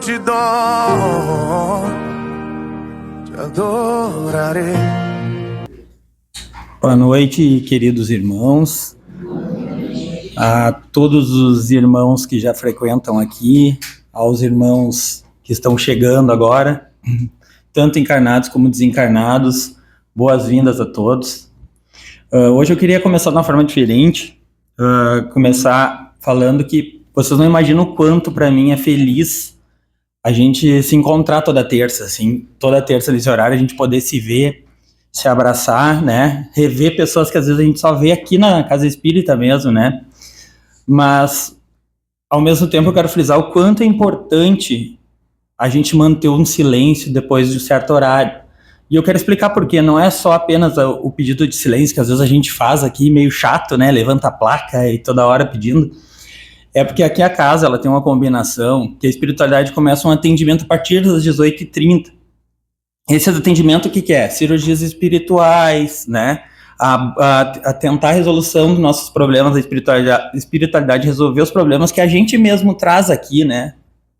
gratidão, te adorarei. Boa noite, queridos irmãos, a todos os irmãos que já frequentam aqui, aos irmãos que estão chegando agora, tanto encarnados como desencarnados, boas-vindas a todos. Hoje eu queria começar de uma forma diferente, começar falando que vocês não imaginam o quanto para mim é feliz a gente se encontrar toda terça, assim, toda terça nesse horário, a gente poder se ver, se abraçar, né, rever pessoas que às vezes a gente só vê aqui na Casa Espírita mesmo, né, mas ao mesmo tempo eu quero frisar o quanto é importante a gente manter um silêncio depois de um certo horário. E eu quero explicar por quê. Não é só apenas o pedido de silêncio que às vezes a gente faz aqui, meio chato, né, levanta a placa e toda hora pedindo. É porque aqui a casa ela tem uma combinação que a espiritualidade começa um atendimento a partir das 18h30. Esse atendimento o que é? Cirurgias espirituais, né? A tentar a resolução dos nossos problemas, a espiritualidade resolver os problemas que a gente mesmo traz aqui, né?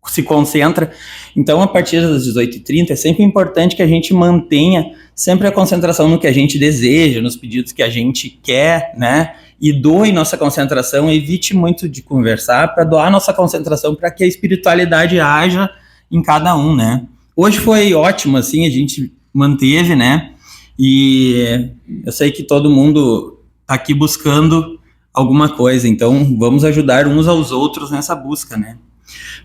Se concentra. Então, a partir das 18h30, é sempre importante que a gente mantenha sempre a concentração no que a gente deseja, nos pedidos que a gente quer, né? E doe nossa concentração, evite muito de conversar para doar nossa concentração para que a espiritualidade haja em cada um, né? Hoje foi ótimo, assim, a gente manteve, né? E eu sei que todo mundo está aqui buscando alguma coisa, então vamos ajudar uns aos outros nessa busca, né?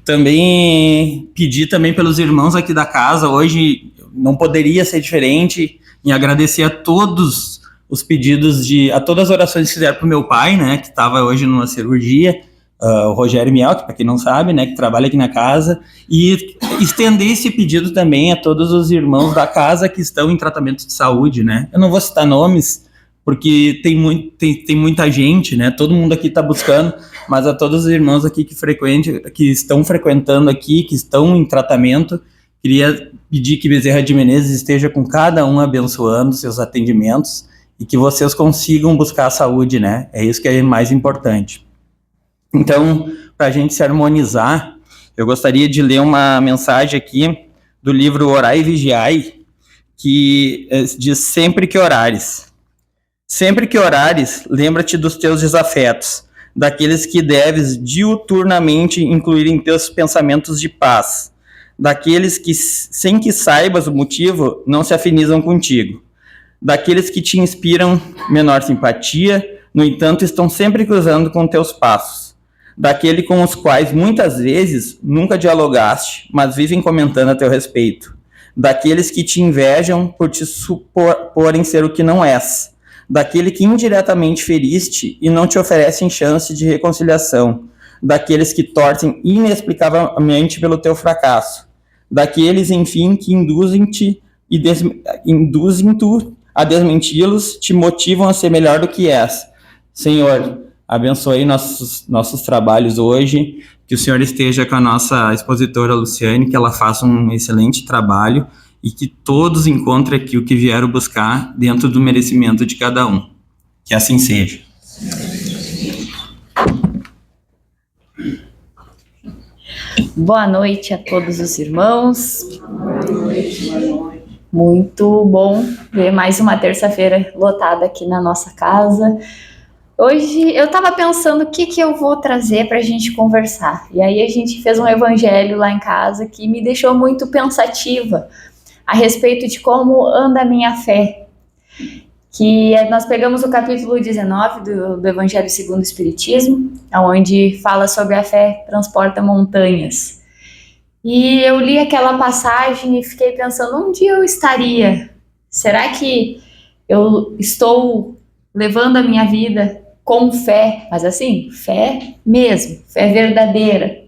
Também pedir também pelos irmãos aqui da casa, hoje não poderia ser diferente, em agradecer a todos os pedidos a todas as orações que fizeram para o meu pai, né, que estava hoje numa cirurgia, o Rogério Miel, que para quem não sabe, né, que trabalha aqui na casa, e estender esse pedido também a todos os irmãos da casa que estão em tratamento de saúde, né. Eu não vou citar nomes, porque tem muita gente, né, todo mundo aqui está buscando, mas a todos os irmãos aqui que estão frequentando aqui, que estão em tratamento, queria pedir que Bezerra de Menezes esteja com cada um abençoando seus atendimentos e que vocês consigam buscar a saúde, né, é isso que é mais importante. Então, para a gente se harmonizar, eu gostaria de ler uma mensagem aqui do livro Orai e Vigiai, que diz: sempre que orares. Sempre que orares, lembra-te dos teus desafetos, daqueles que deves diuturnamente incluir em teus pensamentos de paz, daqueles que, sem que saibas o motivo, não se afinizam contigo, daqueles que te inspiram menor simpatia, no entanto estão sempre cruzando com teus passos, daquele com os quais muitas vezes nunca dialogaste, mas vivem comentando a teu respeito, daqueles que te invejam por te suporem ser o que não és, daquele que indiretamente feriste e não te oferecem chance de reconciliação, daqueles que torcem inexplicavelmente pelo teu fracasso, daqueles, enfim, que induzem-te a desmenti-los, te motivam a ser melhor do que és. Senhor, abençoe nossos trabalhos hoje, que o Senhor esteja com a nossa expositora Luciane, que ela faça um excelente trabalho, e que todos encontrem aqui o que vieram buscar dentro do merecimento de cada um. Que assim seja. Boa noite a todos os irmãos. Boa noite. Muito bom ver mais uma terça-feira lotada aqui na nossa casa. Hoje eu estava pensando o que eu vou trazer para a gente conversar. E aí a gente fez um evangelho lá em casa que me deixou muito pensativa a respeito de como anda a minha fé, que nós pegamos o capítulo 19 do Evangelho segundo o Espiritismo, onde fala sobre a fé transporta montanhas. E eu li aquela passagem e fiquei pensando, onde eu estaria? Será que eu estou levando a minha vida com fé, mas assim, fé mesmo, fé verdadeira?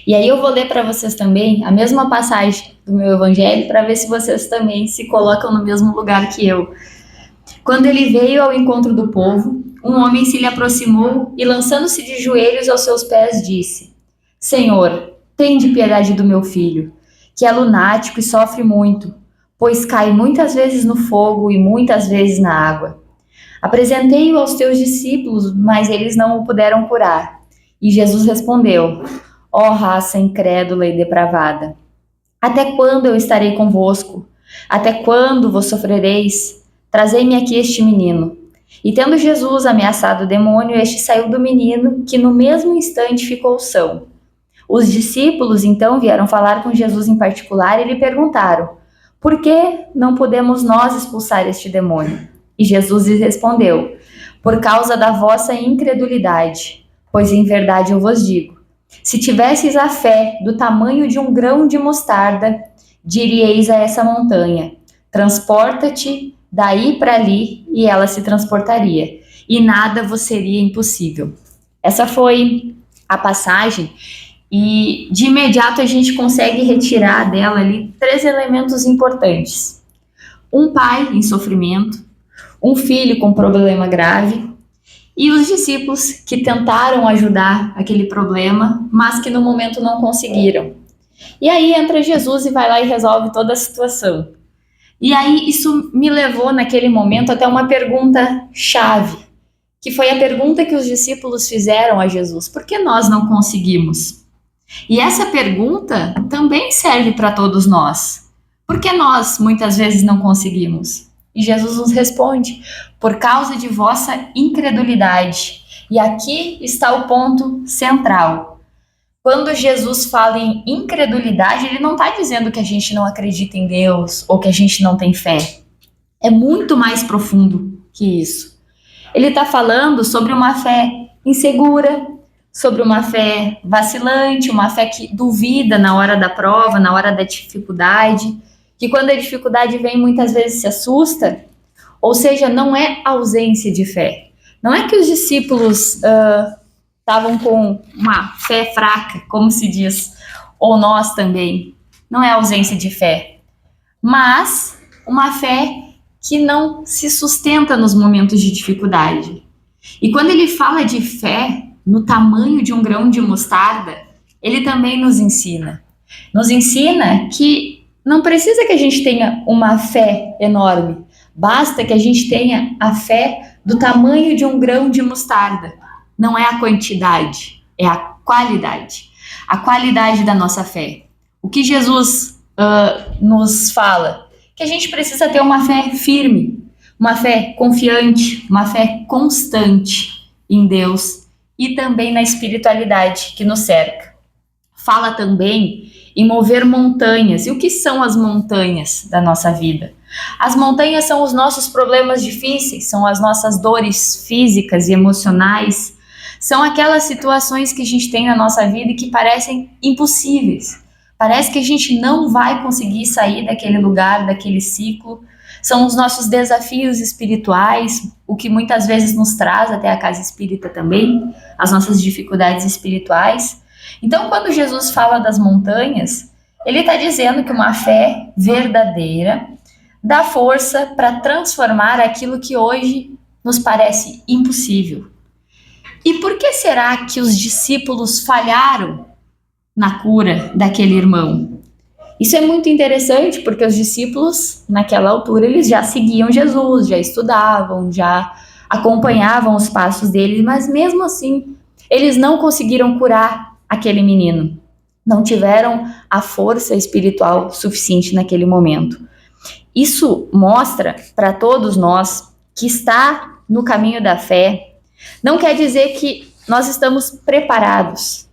E aí eu vou ler para vocês também a mesma passagem do meu evangelho para ver se vocês também se colocam no mesmo lugar que eu. Quando ele veio ao encontro do povo, um homem se lhe aproximou e, lançando-se de joelhos aos seus pés, disse: Senhor, tende piedade do meu filho, que é lunático e sofre muito, pois cai muitas vezes no fogo e muitas vezes na água. Apresentei-o aos teus discípulos, mas eles não o puderam curar. E Jesus respondeu: Ó raça incrédula e depravada, até quando eu estarei convosco? Até quando vos sofrereis? Trazei-me aqui este menino. E tendo Jesus ameaçado o demônio, este saiu do menino, que no mesmo instante ficou são. Os discípulos então vieram falar com Jesus em particular e lhe perguntaram: por que não podemos nós expulsar este demônio? E Jesus lhes respondeu: por causa da vossa incredulidade. Pois em verdade eu vos digo, se tivesseis a fé do tamanho de um grão de mostarda, diríeis a essa montanha: transporta-te daí para ali, e ela se transportaria, e nada vos seria impossível. Essa foi a passagem, e de imediato a gente consegue retirar dela ali 3 elementos importantes: um pai em sofrimento, um filho com problema grave, e os discípulos que tentaram ajudar aquele problema, mas que no momento não conseguiram. E aí entra Jesus e vai lá e resolve toda a situação. E aí isso me levou naquele momento até uma pergunta chave, que foi a pergunta que os discípulos fizeram a Jesus: por que nós não conseguimos? E essa pergunta também serve para todos nós. Por que nós muitas vezes não conseguimos? E Jesus nos responde: por causa de vossa incredulidade. E aqui está o ponto central. Quando Jesus fala em incredulidade, ele não está dizendo que a gente não acredita em Deus ou que a gente não tem fé. É muito mais profundo que isso. Ele está falando sobre uma fé insegura, sobre uma fé vacilante, uma fé que duvida na hora da prova, na hora da dificuldade, que quando a dificuldade vem muitas vezes se assusta. Ou seja, não é ausência de fé. Não é que os discípulos estavam com uma fé fraca, como se diz, ou nós também. Não é ausência de fé, mas uma fé que não se sustenta nos momentos de dificuldade. E quando ele fala de fé no tamanho de um grão de mostarda, ele também nos ensina. Nos ensina que não precisa que a gente tenha uma fé enorme, basta que a gente tenha a fé do tamanho de um grão de mostarda. Não é a quantidade, é a qualidade. A qualidade da nossa fé. O que Jesus nos fala? Que a gente precisa ter uma fé firme, uma fé confiante, uma fé constante em Deus e também na espiritualidade que nos cerca. Fala também em mover montanhas. E o que são as montanhas da nossa vida? As montanhas são os nossos problemas difíceis, são as nossas dores físicas e emocionais, são aquelas situações que a gente tem na nossa vida e que parecem impossíveis. Parece que a gente não vai conseguir sair daquele lugar, daquele ciclo. São os nossos desafios espirituais, o que muitas vezes nos traz até a casa espírita também, as nossas dificuldades espirituais. Então, quando Jesus fala das montanhas, ele está dizendo que uma fé verdadeira dá força para transformar aquilo que hoje nos parece impossível. E por que será que os discípulos falharam na cura daquele irmão? Isso é muito interessante, porque os discípulos, naquela altura, eles já seguiam Jesus, já estudavam, já acompanhavam os passos dele, mas mesmo assim, eles não conseguiram curar aquele menino. Não tiveram a força espiritual suficiente naquele momento. Isso mostra para todos nós que estar no caminho da fé não quer dizer que nós estamos preparados.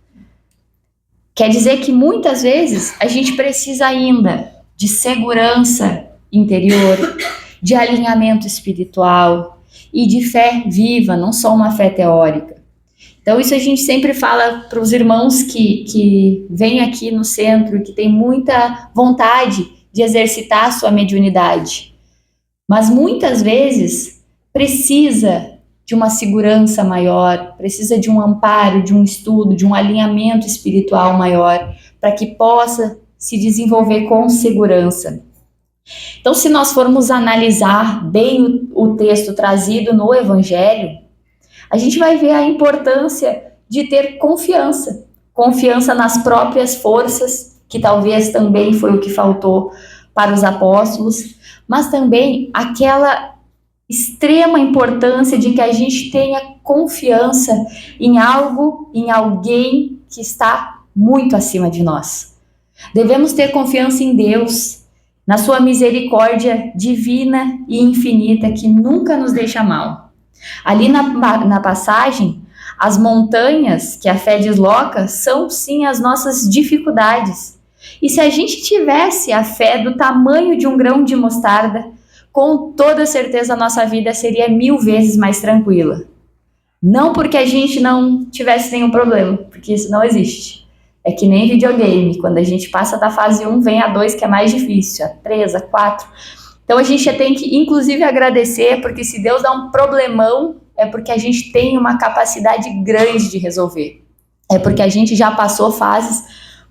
Quer dizer que muitas vezes a gente precisa ainda de segurança interior, de alinhamento espiritual e de fé viva, não só uma fé teórica. Então isso a gente sempre fala para os irmãos que vêm aqui no centro e que têm muita vontade de exercitar a sua mediunidade. Mas muitas vezes precisa de uma segurança maior, precisa de um amparo, de um estudo, de um alinhamento espiritual maior, para que possa se desenvolver com segurança. Então, se nós formos analisar bem o texto trazido no Evangelho, a gente vai ver a importância de ter confiança, confiança nas próprias forças, que talvez também foi o que faltou para os apóstolos, mas também aquela extrema importância de que a gente tenha confiança em algo, em alguém que está muito acima de nós. Devemos ter confiança em Deus, na sua misericórdia divina e infinita, que nunca nos deixa mal. Ali na passagem, as montanhas que a fé desloca são sim as nossas dificuldades. E se a gente tivesse a fé do tamanho de um grão de mostarda, com toda certeza a nossa vida seria 1000 vezes mais tranquila. Não porque a gente não tivesse nenhum problema, porque isso não existe. É que nem videogame, quando a gente passa da fase 1, vem a 2, que é mais difícil, a 3, a 4. Então a gente tem que, inclusive, agradecer, porque se Deus dá um problemão, é porque a gente tem uma capacidade grande de resolver. É porque a gente já passou fases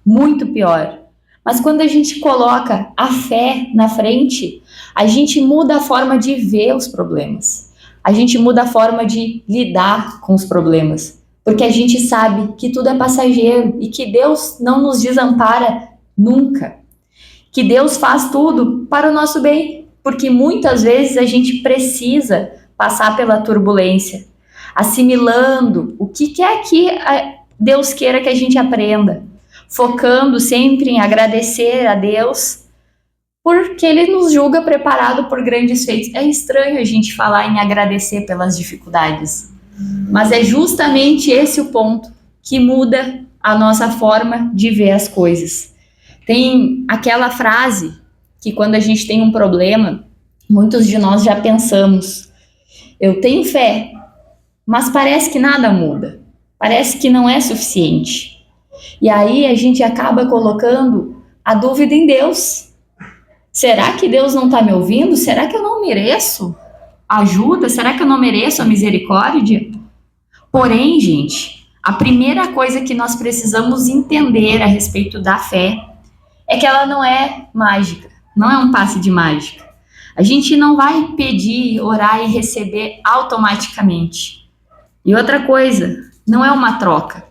muito pior. Mas quando a gente coloca a fé na frente, a gente muda a forma de ver os problemas. A gente muda a forma de lidar com os problemas. Porque a gente sabe que tudo é passageiro e que Deus não nos desampara nunca. Que Deus faz tudo para o nosso bem, porque muitas vezes a gente precisa passar pela turbulência, assimilando o que quer que Deus queira que a gente aprenda, focando sempre em agradecer a Deus, porque Ele nos julga preparado por grandes feitos. É estranho a gente falar em agradecer pelas dificuldades, mas é justamente esse o ponto que muda a nossa forma de ver as coisas. Tem aquela frase que quando a gente tem um problema, muitos de nós já pensamos: eu tenho fé, mas parece que nada muda, parece que não é suficiente. E aí a gente acaba colocando a dúvida em Deus. Será que Deus não está me ouvindo? Será que eu não mereço ajuda? Será que eu não mereço a misericórdia? Porém, gente, a primeira coisa que nós precisamos entender a respeito da fé é que ela não é mágica, não é um passe de mágica. A gente não vai pedir, orar e receber automaticamente. E outra coisa, não é uma troca.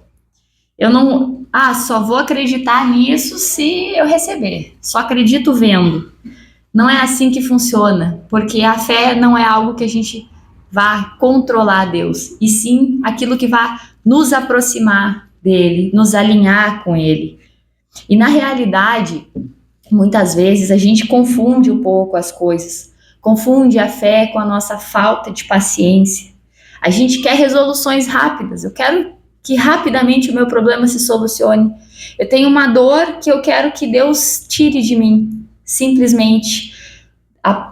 Eu não, só vou acreditar nisso se eu receber. Só acredito vendo. Não é assim que funciona, porque a fé não é algo que a gente vá controlar Deus, e sim aquilo que vai nos aproximar dele, nos alinhar com ele. E na realidade, muitas vezes a gente confunde um pouco as coisas, confunde a fé com a nossa falta de paciência. A gente quer resoluções rápidas, eu quero que rapidamente o meu problema se solucione. Eu tenho uma dor que eu quero que Deus tire de mim, simplesmente.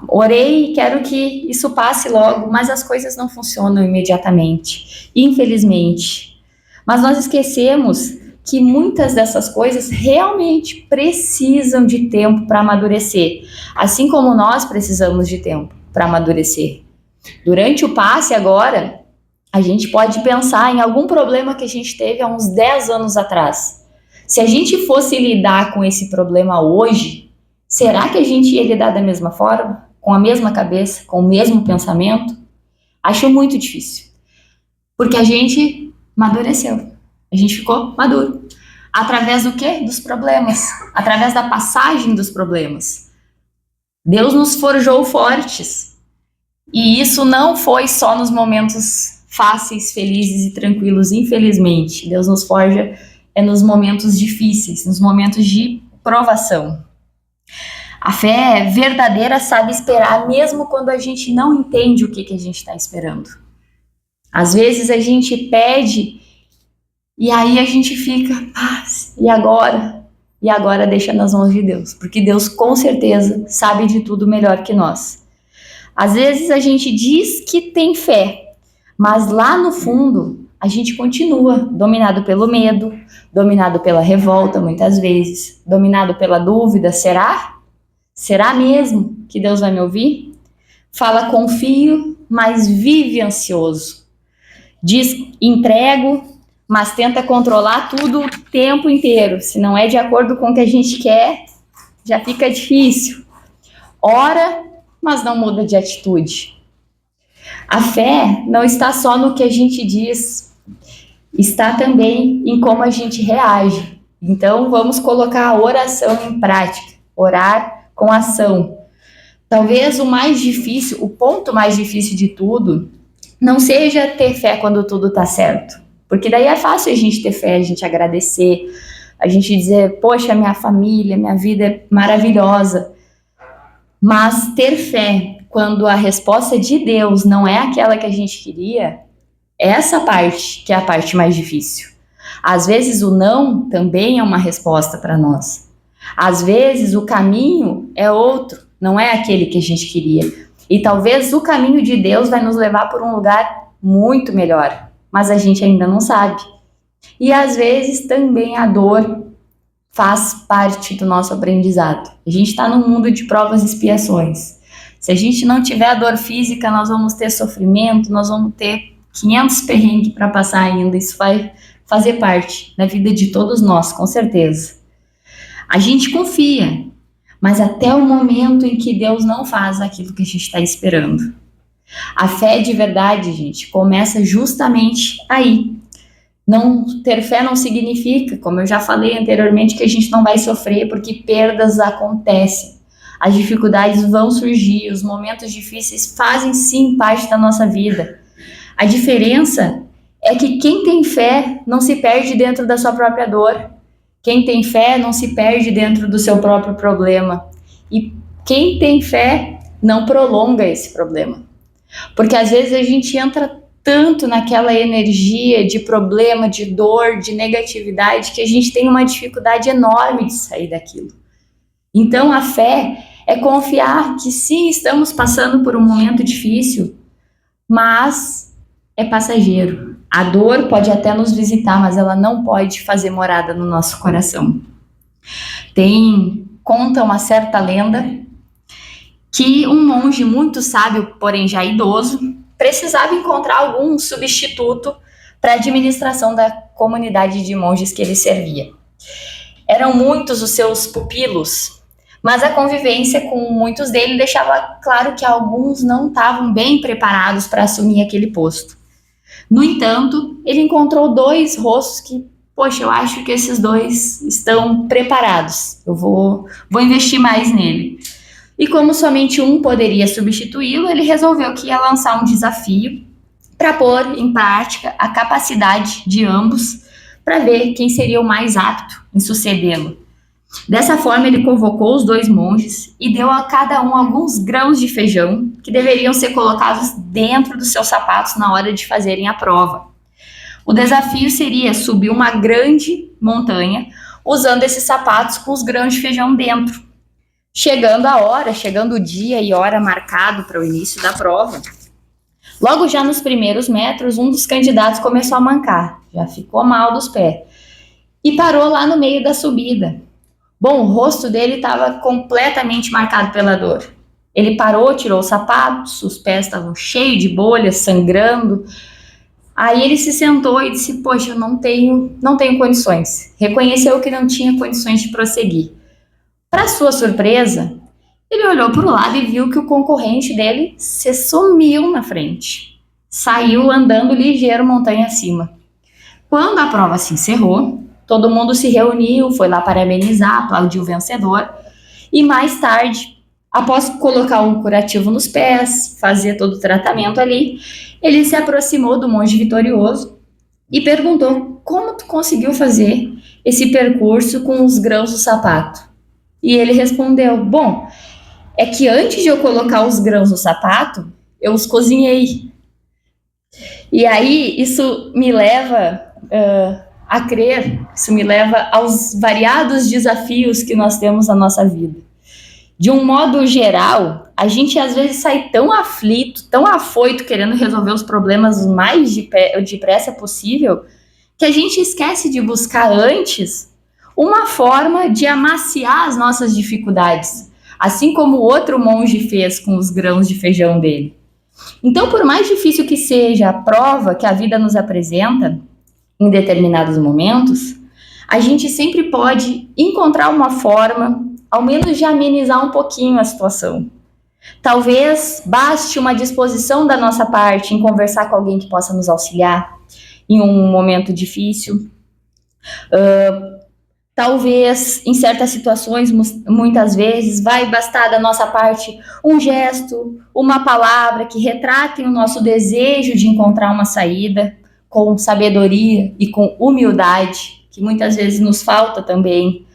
Orei e quero que isso passe logo, mas as coisas não funcionam imediatamente, infelizmente. Mas nós esquecemos que muitas dessas coisas realmente precisam de tempo para amadurecer, assim como nós precisamos de tempo para amadurecer. Durante o passe agora, a gente pode pensar em algum problema que a gente teve há uns 10 anos atrás. Se a gente fosse lidar com esse problema hoje, será que a gente ia lidar da mesma forma? Com a mesma cabeça? Com o mesmo pensamento? Acho muito difícil. Porque a gente amadureceu. A gente ficou maduro. Através do quê? Dos problemas. Através da passagem dos problemas. Deus nos forjou fortes. E isso não foi só nos momentos fáceis, felizes e tranquilos, infelizmente. Deus nos forja nos momentos difíceis, nos momentos de provação. A fé verdadeira sabe esperar mesmo quando a gente não entende o que a gente está esperando. Às vezes a gente pede e aí a gente fica, e agora? E agora deixa nas mãos de Deus, porque Deus com certeza sabe de tudo melhor que nós. Às vezes a gente diz que tem fé, mas lá no fundo a gente continua dominado pelo medo, dominado pela revolta muitas vezes, dominado pela dúvida. Será? Será mesmo que Deus vai me ouvir? Fala confio, mas vive ansioso. Diz entrego, mas tenta controlar tudo o tempo inteiro. Se não é de acordo com o que a gente quer, já fica difícil. Ora, mas não muda de atitude. A fé não está só no que a gente diz, está também em como a gente reage. Então, vamos colocar a oração em prática, orar com ação. Talvez o mais difícil, o ponto mais difícil de tudo, não seja ter fé quando tudo está certo, porque daí é fácil a gente ter fé, a gente agradecer, a gente dizer, poxa, minha família, minha vida é maravilhosa. Mas ter fé quando a resposta de Deus não é aquela que a gente queria, é essa parte que é a parte mais difícil. Às vezes o não também é uma resposta para nós. Às vezes o caminho é outro, não é aquele que a gente queria. E talvez o caminho de Deus vai nos levar por um lugar muito melhor, mas a gente ainda não sabe. E às vezes também a dor faz parte do nosso aprendizado. A gente está num mundo de provas e expiações. Se a gente não tiver a dor física, nós vamos ter sofrimento, nós vamos ter 500 perrengues para passar ainda. Isso vai fazer parte da vida de todos nós, com certeza. A gente confia, mas até o momento em que Deus não faz aquilo que a gente está esperando. A fé de verdade, gente, começa justamente aí. Não ter fé não significa, como eu já falei anteriormente, que a gente não vai sofrer, porque perdas acontecem. As dificuldades vão surgir, os momentos difíceis fazem sim parte da nossa vida. A diferença é que quem tem fé não se perde dentro da sua própria dor. Quem tem fé não se perde dentro do seu próprio problema. E quem tem fé não prolonga esse problema. Porque às vezes a gente entra tanto naquela energia de problema, de dor, de negatividade, que a gente tem uma dificuldade enorme de sair daquilo. Então a fé é confiar que sim, estamos passando por um momento difícil, mas é passageiro. A dor pode até nos visitar, mas ela não pode fazer morada no nosso coração. Conta uma certa lenda que um monge muito sábio, porém já idoso, precisava encontrar algum substituto para a administração da comunidade de monges que ele servia. Eram muitos os seus pupilos, mas a convivência com muitos deles deixava claro que alguns não estavam bem preparados para assumir aquele posto. No entanto, ele encontrou 2 rostos que, poxa, eu acho que esses 2 estão preparados, eu vou investir mais nele. E como somente um poderia substituí-lo, ele resolveu que ia lançar um desafio para pôr em prática a capacidade de ambos para ver quem seria o mais apto em sucedê-lo. Dessa forma, ele convocou os 2 monges e deu a cada um alguns grãos de feijão que deveriam ser colocados dentro dos seus sapatos na hora de fazerem a prova. O desafio seria subir uma grande montanha usando esses sapatos com os grãos de feijão dentro. Chegando o dia e hora marcado para o início da prova, logo já nos primeiros metros, um dos candidatos começou a mancar, já ficou mal dos pés e parou lá no meio da subida. Bom, o rosto dele estava completamente marcado pela dor. Ele parou, tirou os sapatos, os pés estavam cheios de bolhas, sangrando. Aí ele se sentou e disse, poxa, eu não tenho condições. Reconheceu que não tinha condições de prosseguir. Para sua surpresa, ele olhou para o lado e viu que o concorrente dele se sumiu na frente. Saiu andando ligeiro montanha acima. Quando a prova se encerrou, todo mundo se reuniu, foi lá parabenizar, aplaudiu o vencedor. E mais tarde, após colocar um curativo nos pés, fazer todo o tratamento ali, ele se aproximou do monge vitorioso e perguntou como tu conseguiu fazer esse percurso com os grãos do sapato. E ele respondeu, bom, é que antes de eu colocar os grãos no sapato, eu os cozinhei. E aí isso me leva a crer, isso me leva aos variados desafios que nós temos na nossa vida. De um modo geral, a gente às vezes sai tão aflito, tão afoito, querendo resolver os problemas o mais depressa possível, que a gente esquece de buscar antes uma forma de amaciar as nossas dificuldades, assim como o outro monge fez com os grãos de feijão dele. Então, por mais difícil que seja a prova que a vida nos apresenta em determinados momentos, a gente sempre pode encontrar uma forma, ao menos de amenizar um pouquinho a situação. Talvez baste uma disposição da nossa parte em conversar com alguém que possa nos auxiliar em um momento difícil. Talvez, em certas situações, muitas vezes, vai bastar da nossa parte um gesto, uma palavra que retratem o nosso desejo de encontrar uma saída com sabedoria e com humildade, que muitas vezes nos falta também.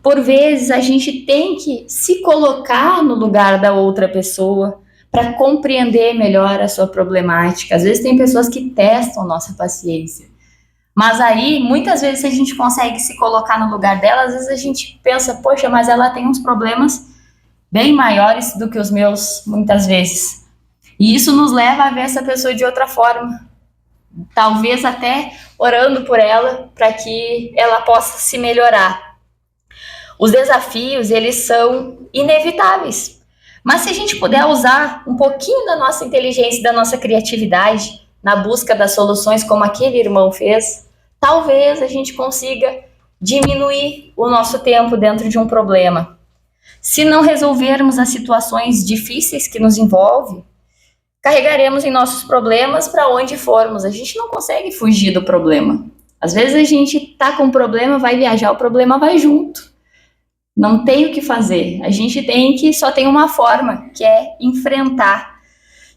Por vezes a gente tem que se colocar no lugar da outra pessoa para compreender melhor a sua problemática. Às vezes tem pessoas que testam nossa paciência. Mas aí, muitas vezes, se a gente consegue se colocar no lugar dela, às vezes a gente pensa, poxa, mas ela tem uns problemas bem maiores do que os meus, muitas vezes. E isso nos leva a ver essa pessoa de outra forma. Talvez até orando por ela, para que ela possa se melhorar. Os desafios, eles são inevitáveis. Mas se a gente puder usar um pouquinho da nossa inteligência e da nossa criatividade na busca das soluções, como aquele irmão fez, talvez a gente consiga diminuir o nosso tempo dentro de um problema. Se não resolvermos as situações difíceis que nos envolvem, carregaremos em nossos problemas para onde formos. A gente não consegue fugir do problema. Às vezes a gente está com um problema, vai viajar, o problema vai junto. Não tem o que fazer. A gente só tem uma forma, que é enfrentar.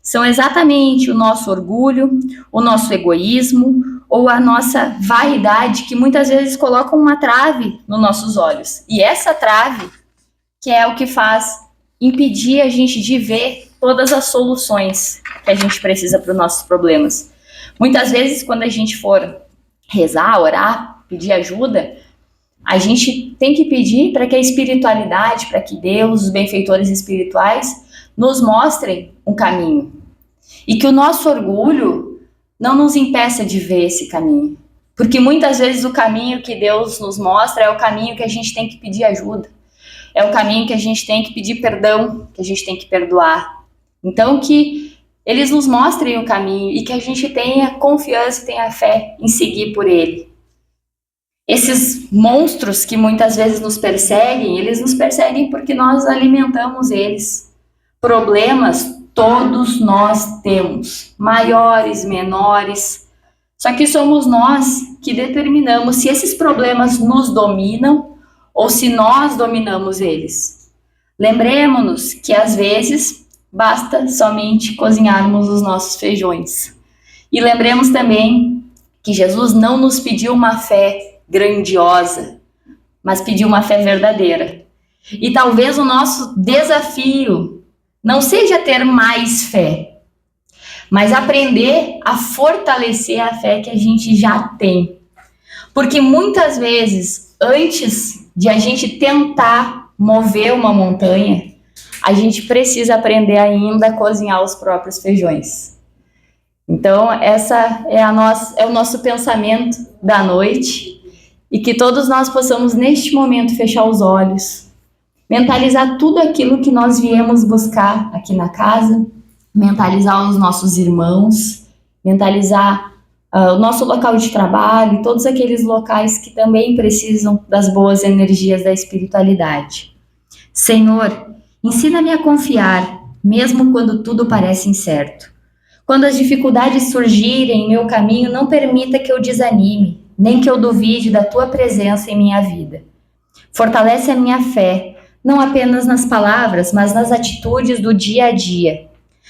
São exatamente o nosso orgulho, o nosso egoísmo ou a nossa vaidade que muitas vezes colocam uma trave nos nossos olhos. E essa trave que é o que faz impedir a gente de ver todas as soluções que a gente precisa para os nossos problemas. Muitas vezes, quando a gente for rezar, orar, pedir ajuda, a gente tem que pedir para que a espiritualidade, para que Deus, os benfeitores espirituais, nos mostrem um caminho. E que o nosso orgulho não nos impeça de ver esse caminho. Porque muitas vezes o caminho que Deus nos mostra é o caminho que a gente tem que pedir ajuda. É o caminho que a gente tem que pedir perdão, que a gente tem que perdoar. Então que eles nos mostrem o caminho e que a gente tenha confiança e tenha fé em seguir por ele. Esses monstros que muitas vezes nos perseguem, eles nos perseguem porque nós alimentamos eles. Problemas todos nós temos, maiores, menores. Só que somos nós que determinamos se esses problemas nos dominam ou se nós dominamos eles. Lembremos-nos que às vezes basta somente cozinharmos os nossos feijões. E lembremos também que Jesus não nos pediu uma fé grandiosa, mas pediu uma fé verdadeira. E talvez o nosso desafio não seja ter mais fé, mas aprender a fortalecer a fé que a gente já tem. Porque muitas vezes, antes de a gente tentar mover uma montanha, a gente precisa aprender ainda a cozinhar os próprios feijões. Então, essa é o nosso pensamento da noite. E que todos nós possamos, neste momento, fechar os olhos, mentalizar tudo aquilo que nós viemos buscar aqui na casa, mentalizar os nossos irmãos, mentalizar o nosso local de trabalho e todos aqueles locais que também precisam das boas energias da espiritualidade. Senhor, ensina-me a confiar, mesmo quando tudo parece incerto. Quando as dificuldades surgirem em meu caminho, não permita que eu desanime, nem que eu duvide da tua presença em minha vida. Fortalece a minha fé, não apenas nas palavras, mas nas atitudes do dia a dia.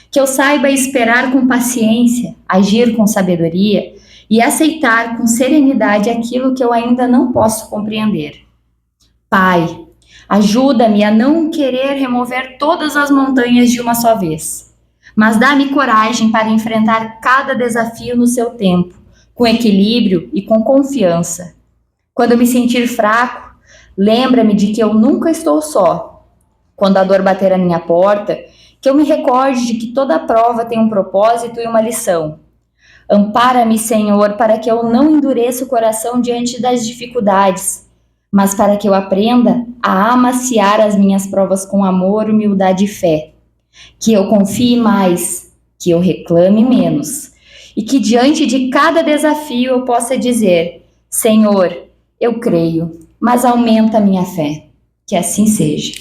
Que eu saiba esperar com paciência, agir com sabedoria e aceitar com serenidade aquilo que eu ainda não posso compreender. Pai, ajuda-me a não querer remover todas as montanhas de uma só vez, mas dá-me coragem para enfrentar cada desafio no seu tempo, com equilíbrio e com confiança. Quando eu me sentir fraco, lembra-me de que eu nunca estou só. Quando a dor bater à minha porta, que eu me recorde de que toda prova tem um propósito e uma lição. Ampara-me, Senhor, para que eu não endureça o coração diante das dificuldades, mas para que eu aprenda a amaciar as minhas provas com amor, humildade e fé. Que eu confie mais, que eu reclame menos. E que diante de cada desafio eu possa dizer: Senhor, eu creio, mas aumenta a minha fé. Que assim seja.